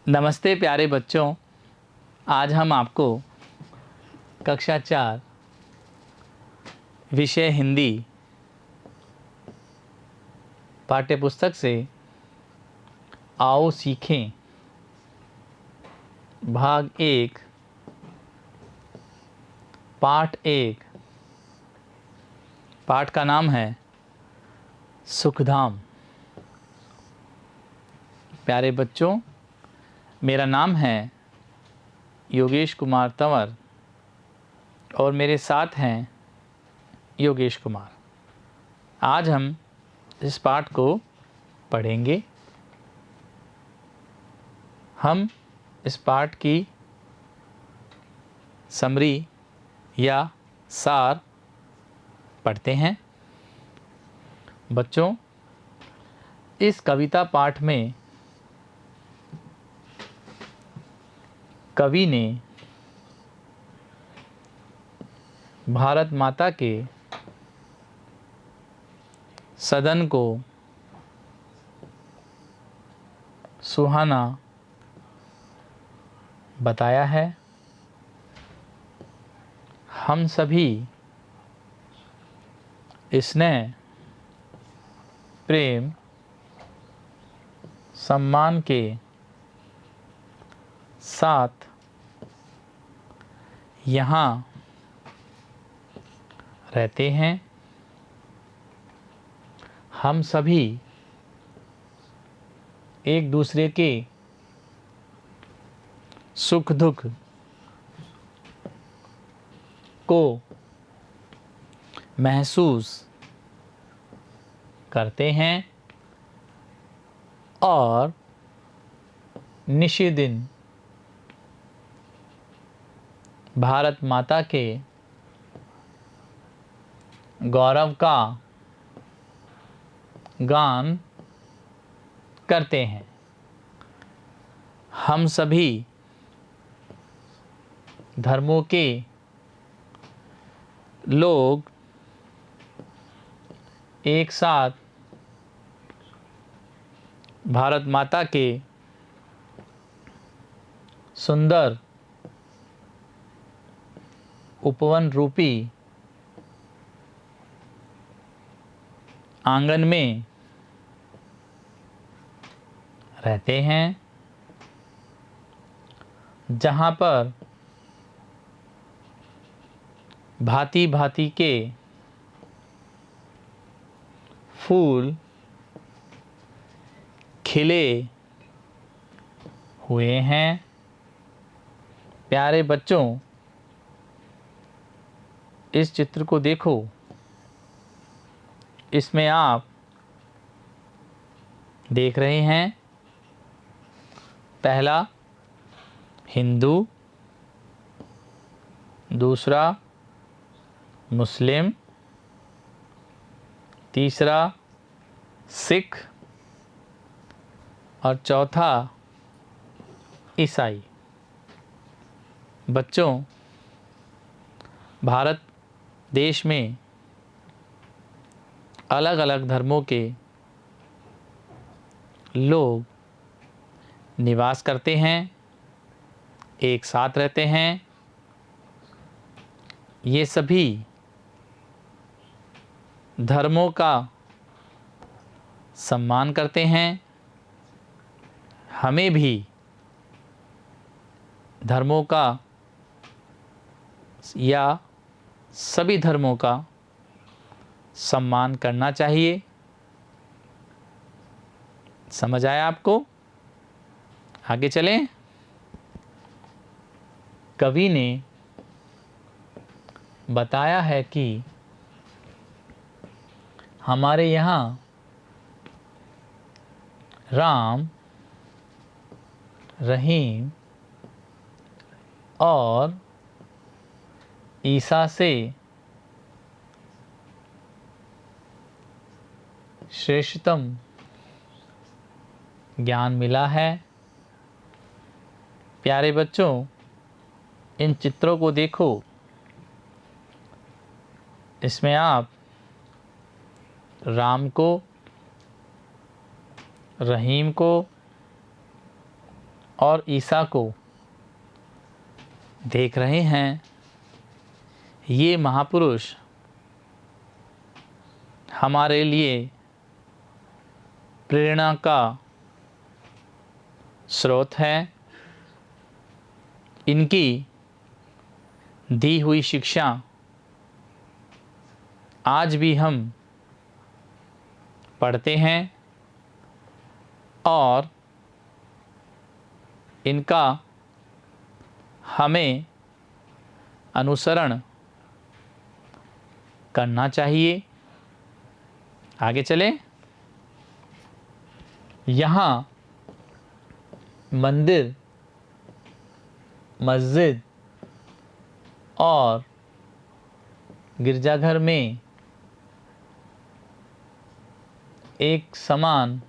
नमस्ते प्यारे बच्चों। आज हम आपको कक्षा 4 विषय हिंदी पाठ्यपुस्तक से आओ सीखें भाग 1 पाठ 1 पाठ का नाम है सुखधाम। प्यारे बच्चों, मेरा नाम है योगेश कुमार तंवर और मेरे साथ हैं योगेश कुमार। आज हम इस पाठ को पढ़ेंगे। हम इस पाठ की समरी या सार पढ़ते हैं। बच्चों, इस कविता पाठ में कवि ने भारत माता के सदन को सुहाना बताया है। हम सभी स्नेह, प्रेम, सम्मान के साथ यहाँ रहते हैं। हम सभी एक दूसरे के सुख दुख को महसूस करते हैं और निशिदिन भारत माता के गौरव का गान करते हैं। हम सभी धर्मों के लोग एक साथ भारत माता के सुंदर उपवन रूपी आंगन में रहते हैं, जहाँ पर भांति भांति के फूल खिले हुए हैं। प्यारे बच्चों, इस चित्र को देखो। इसमें आप देख रहे हैं, पहला हिंदू, दूसरा मुस्लिम, तीसरा सिख और चौथा ईसाई। बच्चों, भारत देश में अलग अलग धर्मों के लोग निवास करते हैं, एक साथ रहते हैं। ये सभी धर्मों का सम्मान करते हैं। हमें भी धर्मों का या सभी धर्मों का सम्मान करना चाहिए। समझ आया आपको? आगे चलें। कवि ने बताया है कि हमारे यहाँ राम, रहीम और ईसा से श्रेष्ठतम ज्ञान मिला है। प्यारे बच्चों, इन चित्रों को देखो। इसमें आप राम को, रहीम को और ईसा को देख रहे हैं। ये महापुरुष हमारे लिए प्रेरणा का स्रोत है। इनकी दी हुई शिक्षा आज भी हम पढ़ते हैं और इनका हमें अनुसरण करना चाहिए। आगे चलें। यहाँ मंदिर, मस्जिद और गिरजाघर में एक समान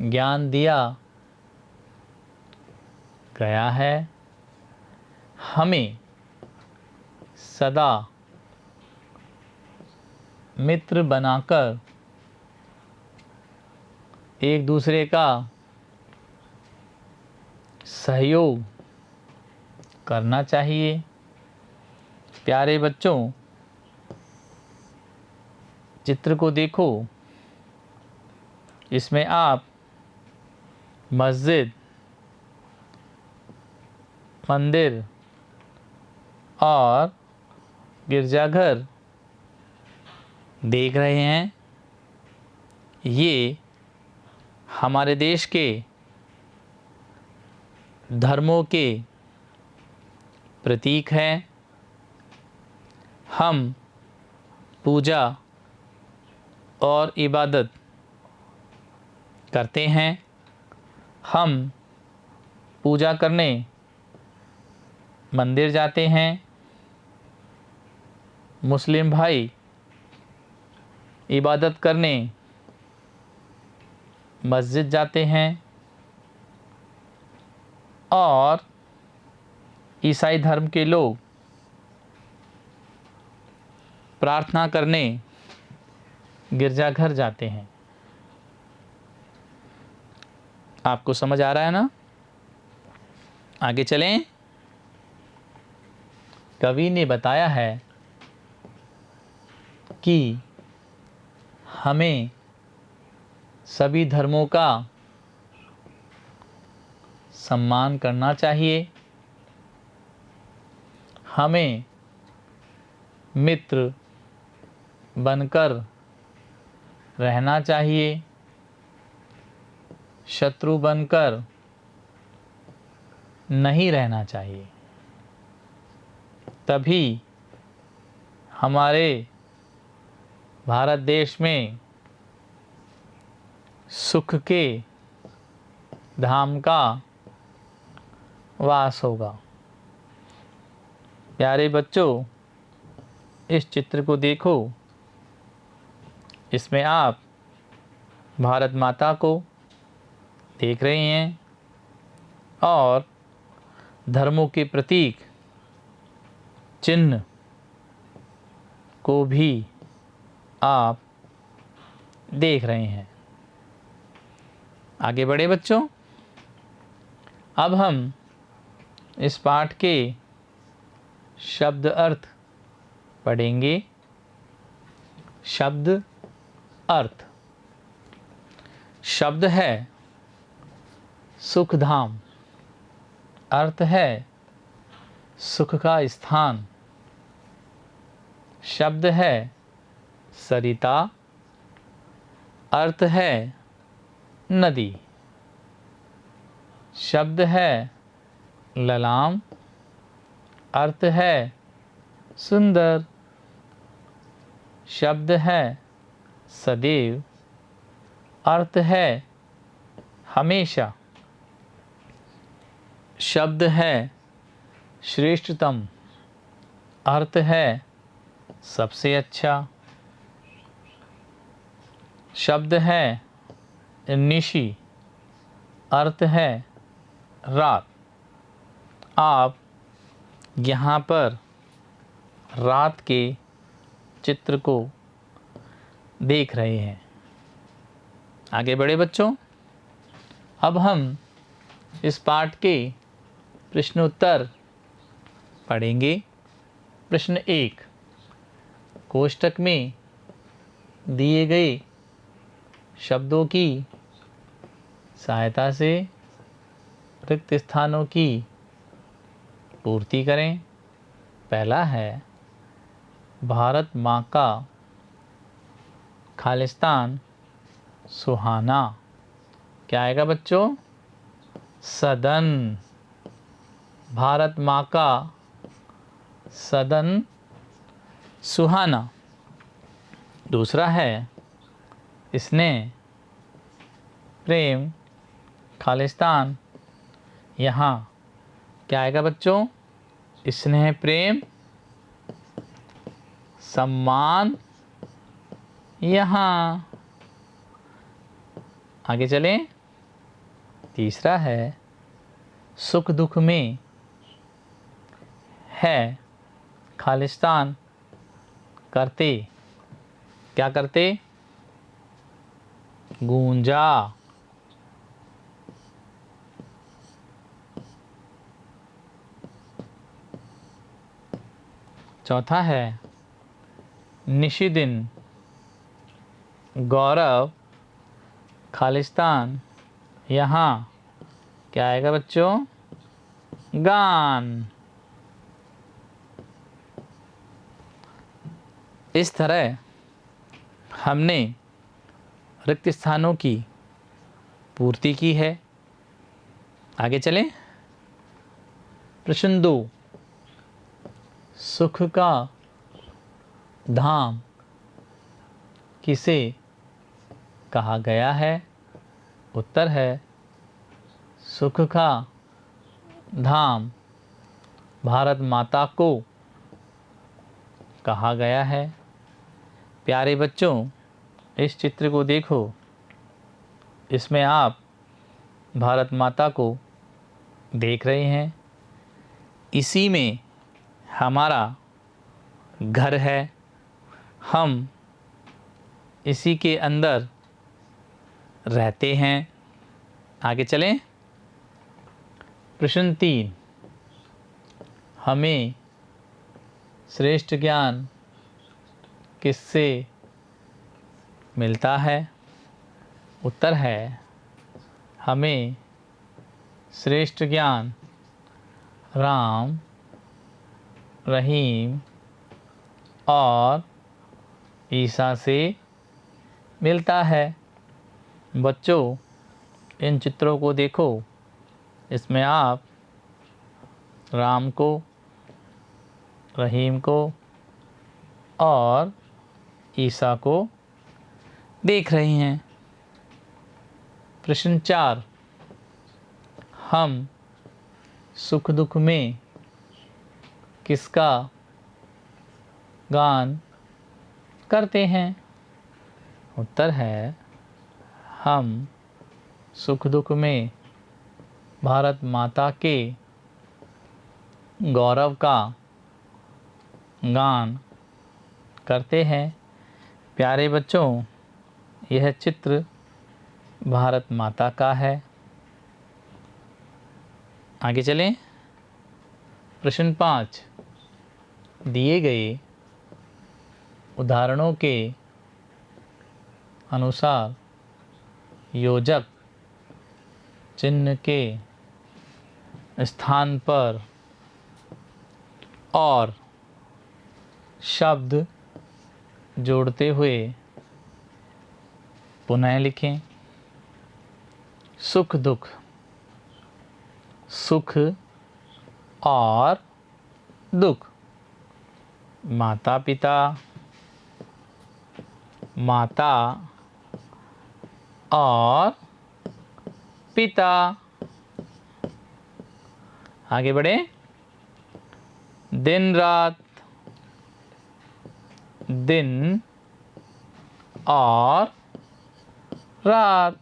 ज्ञान दिया गया है। हमें सदा मित्र बनाकर एक दूसरे का सहयोग करना चाहिए। प्यारे बच्चों, चित्र को देखो। इसमें आप मस्जिद, मंदिर और गिरजाघर देख रहे हैं। ये हमारे देश के धर्मों के प्रतीक हैं। हम पूजा और इबादत करते हैं। हम पूजा करने मंदिर जाते हैं। मुस्लिम भाई इबादत करने मस्जिद जाते हैं और ईसाई धर्म के लोग प्रार्थना करने गिरजाघर जाते हैं। आपको समझ आ रहा है ना? आगे चलें। कवि ने बताया है कि हमें सभी धर्मों का सम्मान करना चाहिए। हमें मित्र बनकर रहना चाहिए, शत्रु बनकर नहीं रहना चाहिए। तभी हमारे भारत देश में सुख के धाम का वास होगा। प्यारे बच्चों, इस चित्र को देखो। इसमें आप भारत माता को देख रहे हैं और धर्मों के प्रतीक चिन्ह को भी आप देख रहे हैं। आगे बढ़े बच्चों। अब हम इस पाठ के शब्द अर्थ पढ़ेंगे। शब्द अर्थ। शब्द है सुखधाम, अर्थ है सुख का स्थान। शब्द है सरिता, अर्थ है नदी। शब्द है ललाम, अर्थ है सुंदर। शब्द है सदैव, अर्थ है हमेशा। शब्द है श्रेष्ठतम, अर्थ है सबसे अच्छा। शब्द है निशी, अर्थ है रात। आप यहाँ पर रात के चित्र को देख रहे हैं। आगे बढ़े बच्चों। अब हम इस पाठ के प्रश्न उत्तर पढ़ेंगे। प्रश्न 1, कोष्टक में दिए गए शब्दों की सहायता से रिक्त स्थानों की पूर्ति करें। पहला है भारत माँ का खालिस्तान सुहाना। क्या आएगा बच्चों? सदन। भारत माँ का सदन सुहाना। दूसरा है स्नेह प्रेम खालिस्तान यहाँ। क्या आएगा बच्चों? स्नेह प्रेम सम्मान यहाँ। आगे चलें। तीसरा है सुख दुख में है खालिस्तान करते। क्या करते? गूंजा। चौथा है निशिदिन गौरव खालिस्तान यहाँ। क्या आएगा बच्चों? गान। इस तरह हमने रिक्त स्थानों की पूर्ति की है। आगे चलें। प्रश्न 2, सुख का धाम किसे कहा गया है? उत्तर है सुख का धाम भारत माता को कहा गया है। प्यारे बच्चों, इस चित्र को देखो। इसमें आप भारत माता को देख रहे हैं। इसी में हमारा घर है। हम इसी के अंदर रहते हैं। आगे चलें। प्रश्न 3, हमें श्रेष्ठ ज्ञान किससे मिलता है? उत्तर है हमें श्रेष्ठ ज्ञान राम रहीम और ईसा से मिलता है। बच्चों, इन चित्रों को देखो। इसमें आप राम को, रहीम को और ईसा को देख रही हैं। प्रश्न 4, हम सुख दुख में किसका गान करते हैं? उत्तर है हम सुख दुख में भारत माता के गौरव का गान करते हैं। प्यारे बच्चों, यह चित्र भारत माता का है। आगे चलें। प्रश्न 5, दिए गए उदाहरणों के अनुसार योजक चिन्ह के स्थान पर और शब्द जोड़ते हुए पुनः लिखें। सुख दुख, सुख और दुख। माता पिता, माता और पिता। आगे बढ़े। दिन रात, दिन और रात।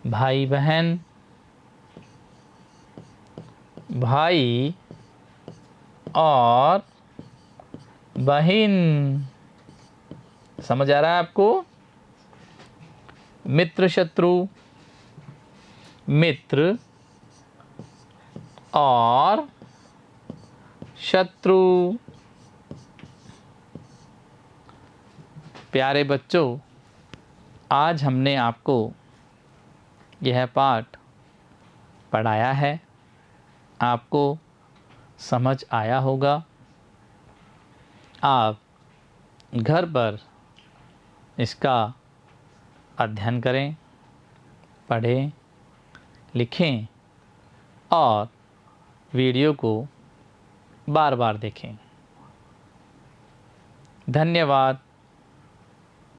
भाई बहन, भाई और बहन। समझ आ रहा है आपको? मित्र शत्रु, मित्र और शत्रु। प्यारे बच्चों, आज हमने आपको यह पाठ पढ़ाया है। आपको समझ आया होगा। आप घर पर इसका अध्ययन करें, पढ़ें, लिखें और वीडियो को बार बार देखें। धन्यवाद।